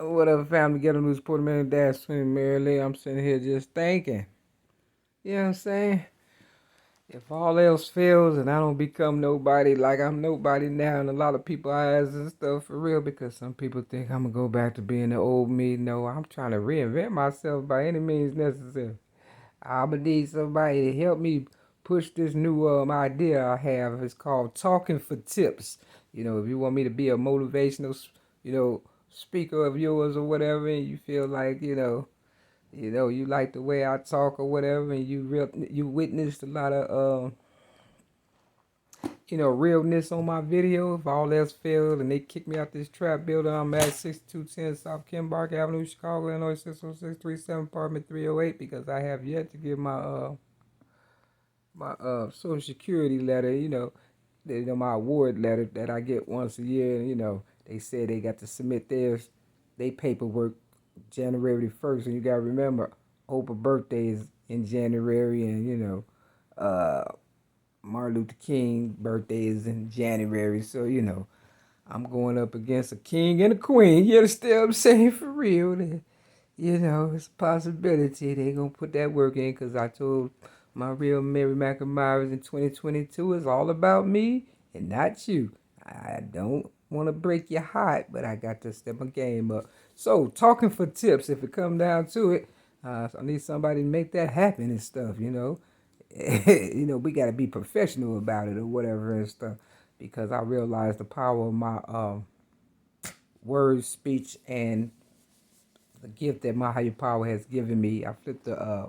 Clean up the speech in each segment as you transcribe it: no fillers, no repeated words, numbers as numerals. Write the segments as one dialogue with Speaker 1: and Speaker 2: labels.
Speaker 1: What up, family? Get a news Porter Man Dash Swing Merrily. I'm sitting here just thinking. You know what I'm saying? If all else fails and I don't become nobody like I'm nobody now, and a lot of people eyes and stuff for real, because some people think I'm gonna go back to being the old me. No, I'm trying to reinvent myself by any means necessary. I'm gonna need somebody to help me push this new idea I have. It's called Talking for Tips. If you want me to be a motivational, speaker of yours or whatever, and you feel like you like the way I talk or whatever, and you witnessed a lot of realness on my video. If all else failed and they kick me out this trap building, I'm at 6210 South Kenbark Avenue, Chicago, Illinois 60637, apartment 308, because I have yet to give my social security letter, my award letter that I get once a year. And they said they got to submit they paperwork January 1st, and you gotta remember Oprah birthday is in January, and uh Martin Luther King birthday is in January. So I'm going up against a king and a queen. You understand what I'm saying? For real. It's a possibility they gonna put that work in, because I told my real Mary McNamara in 2022 is all about me and not you. I don't want to break your heart, but I got to step my game up. So, talking for tips, if it come down to it, I need somebody to make that happen and stuff. We got to be professional about it or whatever and stuff, because I realize the power of my words, speech, and the gift that my higher power has given me. I flipped the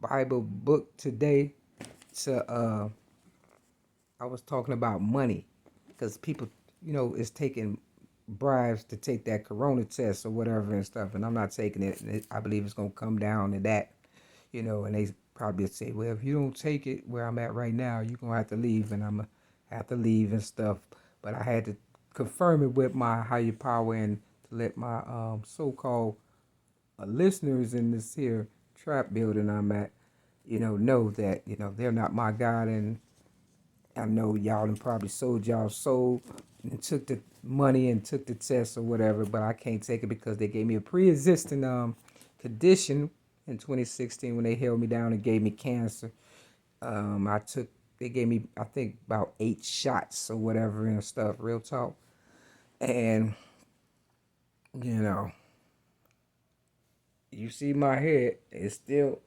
Speaker 1: Bible book today to I was talking about money, because people, is taking bribes to take that corona test or whatever and stuff, and I'm not taking it. And I believe it's gonna come down to that, and they probably say, well, if you don't take it where I'm at right now, you're gonna have to leave, and I'm gonna have to leave and stuff. But I had to confirm it with my higher power, and to let my so-called listeners in this here trap building I'm at, know that, they're not my God. And I know y'all done probably sold y'all soul and took the money and took the test or whatever, but I can't take it because they gave me a pre-existing condition in 2016 when they held me down and gave me cancer. They gave me, I think, about 8 shots or whatever and stuff, real talk. And, you see my head, it's still,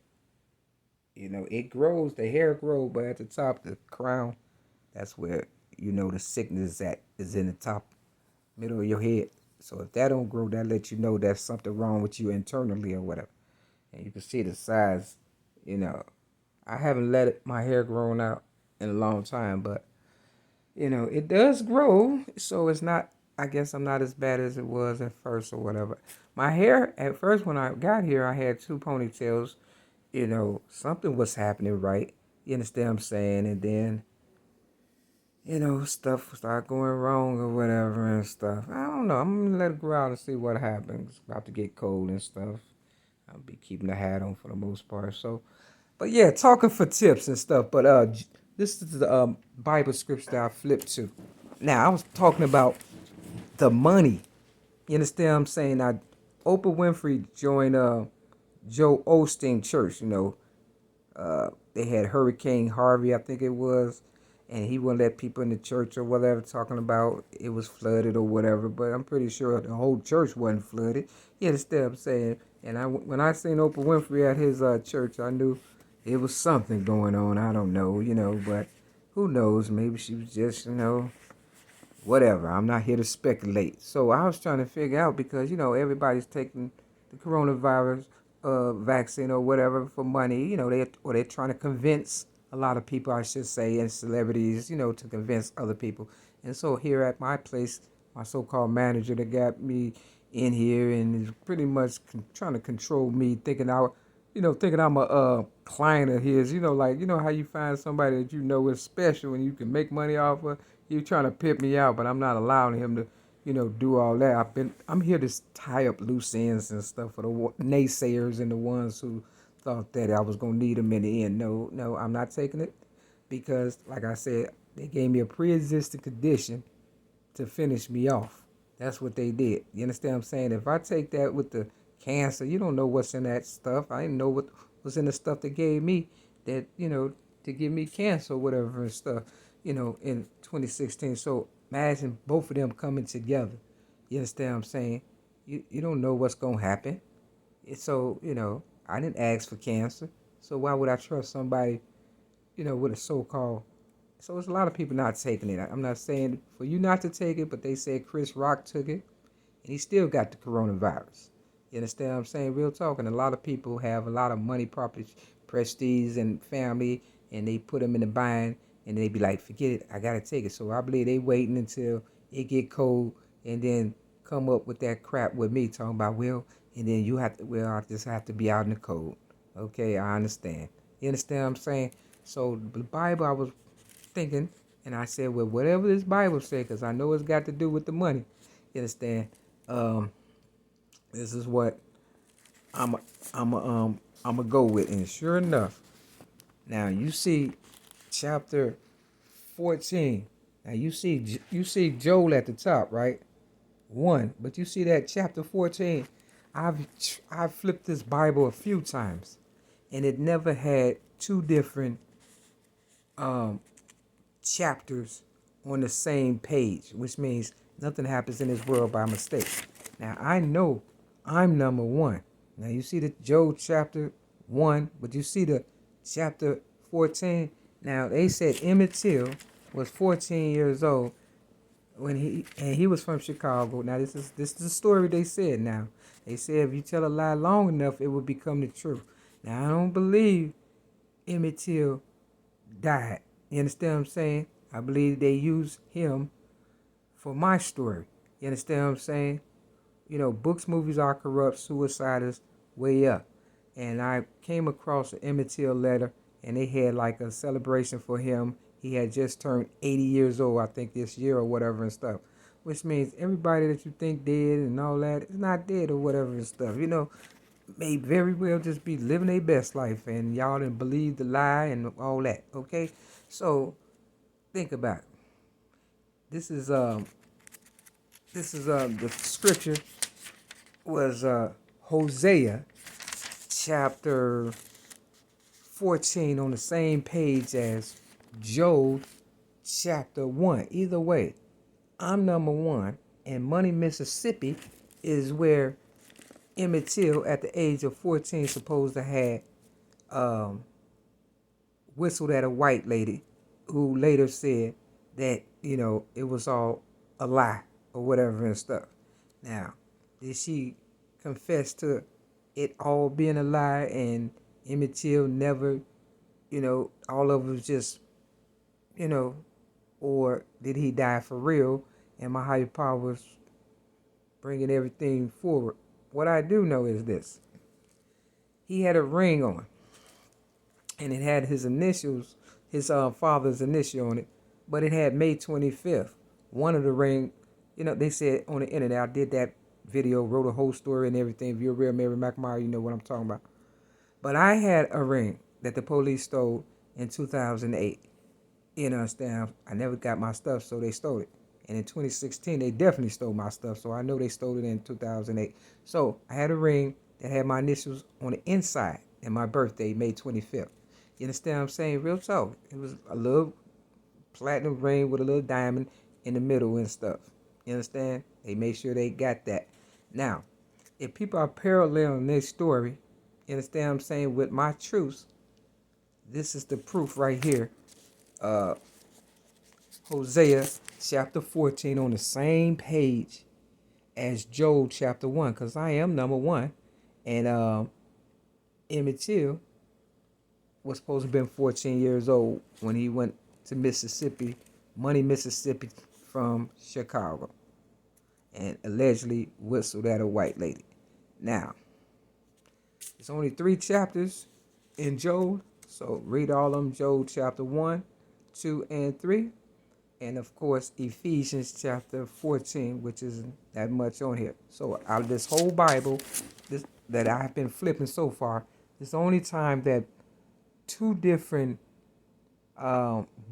Speaker 1: it grows, the hair grows, but at the top, the crown, that's where, the sickness is in the top middle of your head. So if that don't grow, that lets you know there's something wrong with you internally or whatever. And you can see the size, I haven't my hair grown out in a long time, but it does grow. So it's not, I guess I'm not as bad as it was at first or whatever. My hair, at first when I got here, I had 2 ponytails. Something was happening right. You understand what I'm saying? And then, stuff started going wrong or whatever and stuff. I don't know. I'm going to let it grow out and see what happens. It's about to get cold and stuff. I'll be keeping the hat on for the most part. So, but yeah, talking for tips and stuff. But this is the Bible scripture that I flipped to. Now, I was talking about the money. You understand what I'm saying? Now, Oprah Winfrey joined Joe Osteen Church. They had Hurricane Harvey, I think it was, and he wouldn't let people in the church or whatever, talking about it was flooded or whatever. But I'm pretty sure the whole church wasn't flooded. You understand what I'm saying? And when I seen Oprah Winfrey at his church, I knew it was something going on. I don't know, but who knows? Maybe she was just, whatever. I'm not here to speculate. So I was trying to figure out, because, everybody's taking the coronavirus vaccine or whatever for money. They're trying to convince a lot of people, I should say, and celebrities, to convince other people. And so here at my place, my so-called manager that got me in here and is pretty much trying to control me, thinking I'm a client of his. Like, how you find somebody that is special and you can make money off of. You trying to pimp me out, but I'm not allowing him to, do all that. I'm here to tie up loose ends and stuff for the naysayers and the ones who thought that I was gonna need them in the end. No, I'm not taking it, because, like I said, they gave me a pre-existing condition to finish me off. That's what they did. You understand what I'm saying? If I take that with the cancer, you don't know what's in that stuff. I didn't know what was in the stuff that gave me that, to give me cancer or whatever and stuff, in 2016. So imagine both of them coming together. You understand what I'm saying? You don't know what's going to happen. So, I didn't ask for cancer. So why would I trust somebody, with a so-called. So it's a lot of people not taking it. I'm not saying for you not to take it, but they said Chris Rock took it, and he still got the coronavirus. You understand what I'm saying? Real talk. And a lot of people have a lot of money, property, prestige, and family, and they put them in the bind, and they be like, forget it, I got to take it. So I believe they waiting until it get cold, and then come up with that crap with me, talking about, well, and then you have to, well, I just have to be out in the cold. Okay, I understand. You understand what I'm saying? So the Bible, I was thinking, and I said, well, whatever this Bible said, because I know it's got to do with the money. You understand? This is what I'm gonna go with. And sure enough, now you see chapter 14. Now you see Joel at the top, right? 1, but you see that chapter 14. I've flipped this Bible a few times, and it never had two different chapters on the same page, which means nothing happens in this world by mistake. Now I know I'm number 1. Now you see the Job chapter 1, but you see the chapter 14. Now they said Emmett Till was 14 years old when he was from Chicago. Now this is the story they said. Now they said if you tell a lie long enough, it will become the truth. Now I don't believe Emmett Till died. You understand what I'm saying? I believe they used him for my story. You understand what I'm saying? Books, movies are corrupt, suicide is way up. And I came across an Emmett Till letter, and they had like a celebration for him. He had just turned 80 years old, I think, this year or whatever and stuff. Which means everybody that you think dead and all that is not dead or whatever and stuff. May very well just be living their best life, and y'all didn't believe the lie and all that. Okay? So think about it. This is the scripture was Hosea chapter 14 on the same page as Job chapter 1. Either way, I'm number 1, and Money, Mississippi is where Emmett Till at the age of 14 supposed to have whistled at a white lady who later said that, it was all a lie or whatever and stuff. Now, did she confess to it all being a lie and Emmett Till never, all of it was just, or did he die for real and my higher power was bringing everything forward? What I do know is this. He had a ring on, and it had his initials, his father's initial on it, but it had May 25th. One of the ring, they said on the internet, I did that video, wrote a whole story and everything. If you're a real Mary McMahon, you know what I'm talking about. But I had a ring that the police stole in 2008. You understand? I never got my stuff, so they stole it. And in 2016, they definitely stole my stuff, so I know they stole it in 2008. So I had a ring that had my initials on the inside and my birthday, May 25th. You understand what I'm saying? Real talk. It was a little platinum ring with a little diamond in the middle and stuff. You understand? They made sure they got that. Now, if people are paralleling this story, you understand what I'm saying, with my truths, this is the proof right here. Hosea chapter 14 on the same page as Job chapter 1, because I am number 1. And Emmett Till was supposed to have been 14 years old when he went to Mississippi, Money, Mississippi from Chicago, and allegedly whistled at a white lady. Now, it's only 3 chapters in Job, so read all of them, Job chapter 1, 2, and 3. And of course, Ephesians chapter 14, which isn't that much on here. So out of this whole Bible that I've been flipping so far, it's the only time that 2 different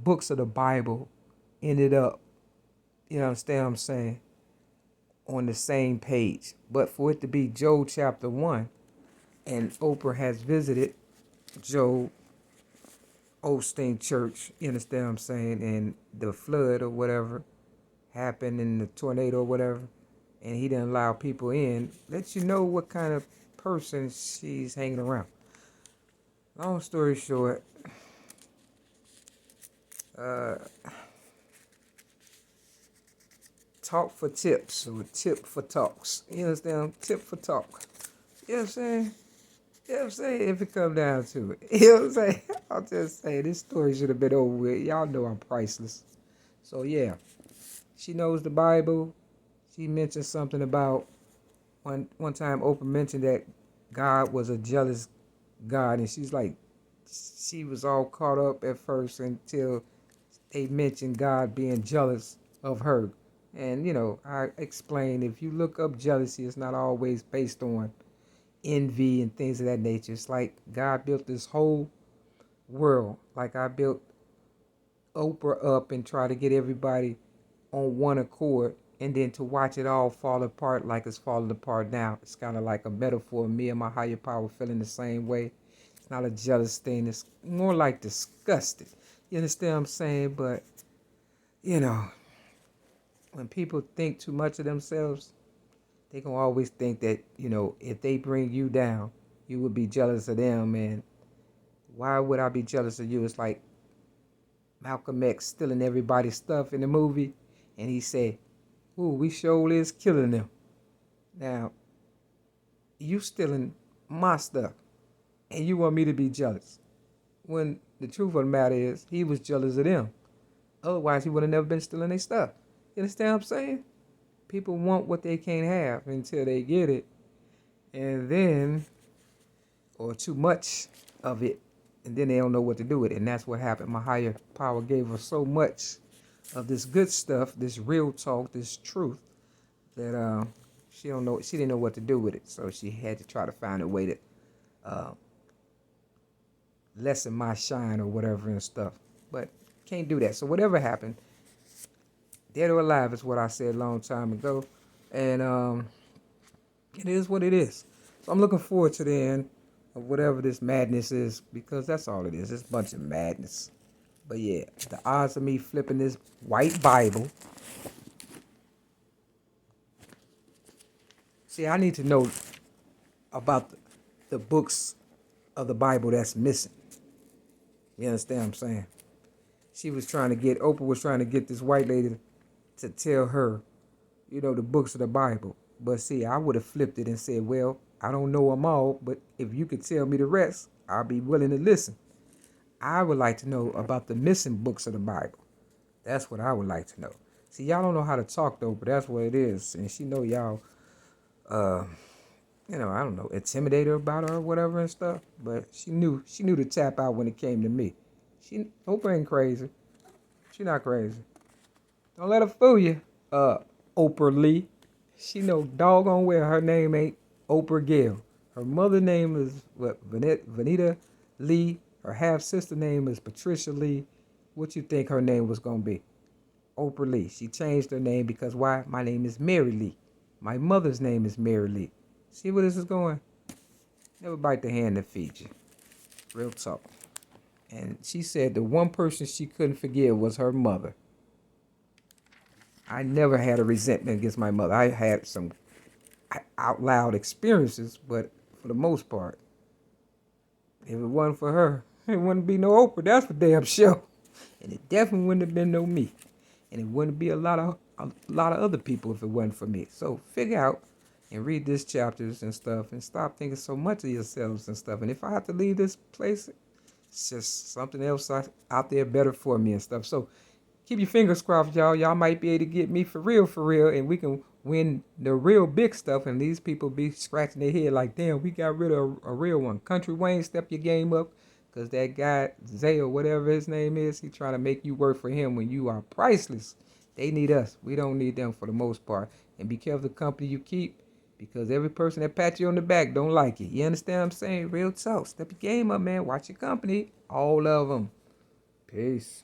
Speaker 1: books of the Bible ended up, you understand what I'm saying, on the same page. But for it to be Joel chapter 1, and Oprah has visited Joel Osteen Church, you understand what I'm saying, and the flood or whatever happened in the tornado or whatever, and he didn't allow people in, let you know what kind of person she's hanging around. Long story short, talk for tips or tip for talks. You understand? Tip for talk. You know what I'm saying? You know what I'm saying? If it come down to it. You know what I'm saying? I'll just say this story should have been over with. Y'all know I'm priceless. So yeah, she knows the Bible. She mentioned something about one time Oprah mentioned that God was a jealous God, and she's like, she was all caught up at first until they mentioned God being jealous of her. And, you know, I explained, if you look up jealousy, it's not always based on envy and things of that nature. It's like God built this whole world. Like I built Oprah up and try to get everybody on one accord, and then to watch it all fall apart like it's falling apart now. It's kind of like a metaphor of me and my higher power feeling the same way. It's not a jealous thing. It's more like disgusted. You understand what I'm saying? But, you know, when people think too much of themselves, they gonna always think that, you know, if they bring you down, you would be jealous of them. And why would I be jealous of you? It's like Malcolm X stealing everybody's stuff in the movie, and he said, ooh, we sure is killing them. Now, you stealing my stuff, and you want me to be jealous. When the truth of the matter is, he was jealous of them. Otherwise, he would have never been stealing their stuff. You understand what I'm saying? People want what they can't have until they get it. And then, or too much of it, and then they don't know what to do with it. And that's what happened. My higher power gave her so much of this good stuff, this real talk, this truth, that she didn't know what to do with it. So she had to try to find a way to lessen my shine or whatever and stuff. But can't do that. So whatever happened, dead or alive is what I said a long time ago. And it is what it is. So I'm looking forward to the end of whatever this madness is, because that's all it is. It's a bunch of madness. But yeah, the odds of me flipping this white Bible. See, I need to know about the books of the Bible that's missing. You understand what I'm saying? Oprah was trying to get this white lady to tell her, you know, the books of the Bible. But see, I would have flipped it and said, well, I don't know them all, but if you could tell me the rest, I'll be willing to listen. I would like to know about the missing books of the Bible. That's what I would like to know. See, y'all don't know how to talk though, but that's what it is. And she know y'all, you know, I don't know, intimidate her about her or whatever and stuff. But she knew to tap out when it came to me. Oprah ain't crazy. She not crazy. Don't let her fool you. Oprah Lee. She know doggone well her name ain't Oprah Gail. Her mother name is Vanita Lee. Her half-sister name is Patricia Lee. What you think her name was going to be? Oprah Lee. She changed her name because why? My name is Mary Lee. My mother's name is Mary Lee. See where this is going? Never bite the hand that feeds you. Real talk. And she said the one person she couldn't forgive was her mother. I never had a resentment against my mother. I had some out loud experiences, but for the most part, if it wasn't for her, it wouldn't be no Oprah. That's for damn sure. And it definitely wouldn't have been no me. And it wouldn't be a lot of other people if it wasn't for me. So figure out and read these chapters and stuff and stop thinking so much of yourselves and stuff. And if I have to leave this place, it's just something else out there better for me and stuff. So keep your fingers crossed, y'all. Y'all might be able to get me for real, and we can win the real big stuff. And these people be scratching their head like, damn, we got rid of a real one. Country Wayne, step your game up, because that guy, Zay or whatever his name is, he trying to make you work for him when you are priceless. They need us. We don't need them for the most part. And be careful the company you keep, because every person that pat you on the back don't like it. You understand what I'm saying? Real talk. Step your game up, man. Watch your company. All of them. Peace.